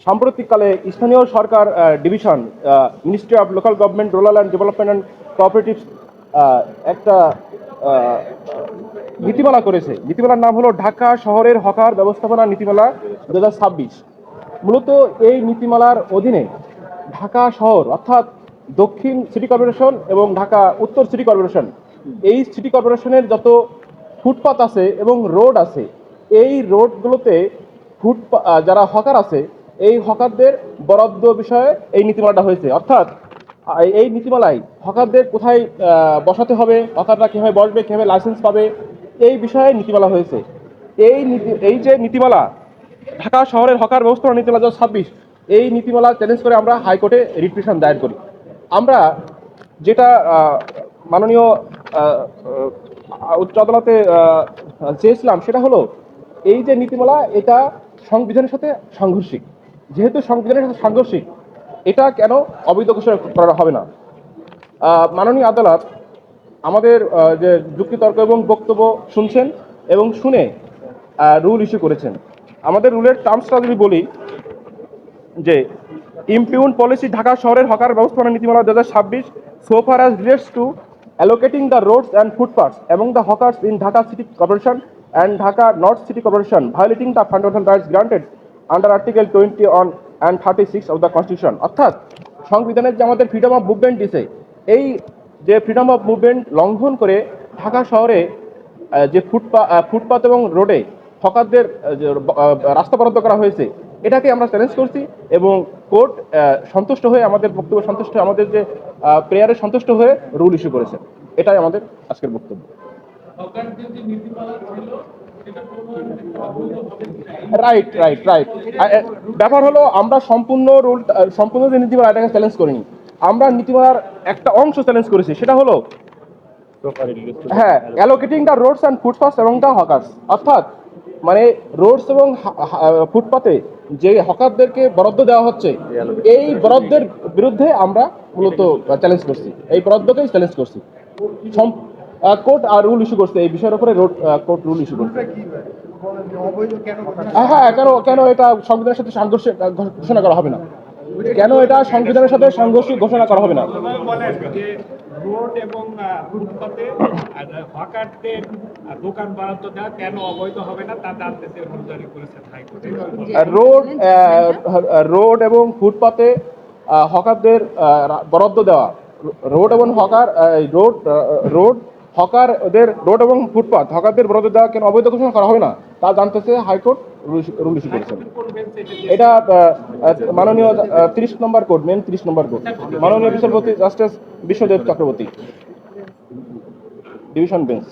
সাম্প্রতিককালে স্থানীয় সরকার division ministry of local government rural and development and cooperative একটা নীতিমালা করেছে। নীতিমালার নাম হলো ঢাকা শহরের হকার ব্যবস্থাপনা নীতিমালা 2026। মূলত এই নীতিমালার অধীনে ঢাকা শহর অর্থাৎ দক্ষিণ সিটি কর্পোরেশন এবং ঢাকা উত্তর সিটি কর্পোরেশন, এই সিটি কর্পোরেশনের যত ফুটপাত আছে এবং রোড আছে, এই রোডগুলোতে যারা হকার আছে এই হকারদের বরাদ্দ বিষয়ে এই নীতিমালাটা হয়েছে। অর্থাৎ এই নীতিমালায় হকারদের কোথায় বসাতে হবে, হকাররা কীভাবে বসবে, কীভাবে লাইসেন্স পাবে, এই বিষয়ে নীতিমালা হয়েছে। এই যে নীতিমালা ঢাকা শহরের হকার ব্যবস্থাপনা নীতিমালা 2026, এই নীতিমালা চ্যালেঞ্জ করে আমরা হাইকোর্টে রিট পিটিশন দায়ের করি। আমরা যেটা মাননীয় উচ্চ আদালতে চেয়েছিলাম সেটা হলো এই যে নীতিমালা এটা সংবিধানের সাথে সাংঘর্ষিক। যেহেতু সংবিধানের সাথে সাংঘর্ষিক, এটা কেন অবৈধ ঘোষণা করা হবে না? মাননীয় আদালত আমাদের যে যুক্তিতর্ক এবং বক্তব্য শুনছেন এবং শুনে রুল ইস্যু করেছেন। আমাদের রুলের টার্মসটা যদি বলি যে ইমপিউন পলিসি ঢাকা শহরের হকার ব্যবস্থাপনা নীতিমালা 2026 so far as relates to allocating the roads and footpaths among the hawkers in Dhaka City Corporation and Dhaka North City Corporation, violating the fundamental rights granted under Article 21 and 36 of the Constitution। অর্থাৎ সংবিধানের যে আমাদের freedom of movement দিছে, এই যে freedom of movement লঙ্ঘন করে ঢাকা শহরে যে ফুটপাত এবং রোডে হকারদের রাস্তা বরাদ্দ করা হয়েছে, এটাকে আমরা চ্যালেঞ্জ করছি এবং কোর্ট সন্তুষ্ট হয়ে, আমাদের বক্তব্য সন্তুষ্ট হয়ে, আমাদের যে প্রেয়ারে সন্তুষ্ট হয়ে রুল ইস্যু করেছে। এটাই আমাদের আজকের বক্তব্য। রাইট রাইট রাইট ব্যাপার হলো আমরা সম্পূর্ণ যে নীতিমালা এটাকে চ্যালেঞ্জ করিনি, আমরা নীতিমালার একটা অংশ চ্যালেঞ্জ করেছি, সেটা হলো অ্যালোকেটিং দ্য রোডস অ্যান্ড ফুটপাথস এবং দ্য হকার্স। অর্থাৎ মানে রোডস এবং ফুটপাতে যে হকারদেরকে বরাদ্দ দেওয়া হচ্ছে, এই বরাদ্দের বিরুদ্ধে আমরা মূলত চ্যালেঞ্জ করছি, এই বরাদ্দকেই চ্যালেঞ্জ করছি। কোর্ট আর রুল ইস্যু করছে এই বিষয়ের উপরে, কোর্ট রুল ইস্যু করছে। হ্যাঁ, কেন এটা সংবিধানের সাথে সাংঘর্ষিক ঘোষণা করা হবে না? কেন এটা সংবিধানের সাথে সাংঘর্ষিক ঘোষণা করা হবে না? রোড এবং ফুটপাতে হকারদের দোকান বরাদ্দ দেওয়া কেন অবৈধ হবে না তা জানতে চেয়ে রুল জারি করেছেন হাইকোর্টে। রোড এবং ফুটপাতে হকারদের বরাদ্দ দেওয়া, রোড এবং ফুটপাত হকারদের বরাদ্দ দেওয়া কেন অবৈধ ঘোষণা করা হবে না তা জানতে চেয়ে হাইকোর্ট রুল ইস্যু করেছেন। এটা মাননীয় 30 নম্বর কোর্ট, মেন 30 নম্বর কোর্ট, মাননীয় বিচারপতি justice Biswajit Chakraborty, division bench.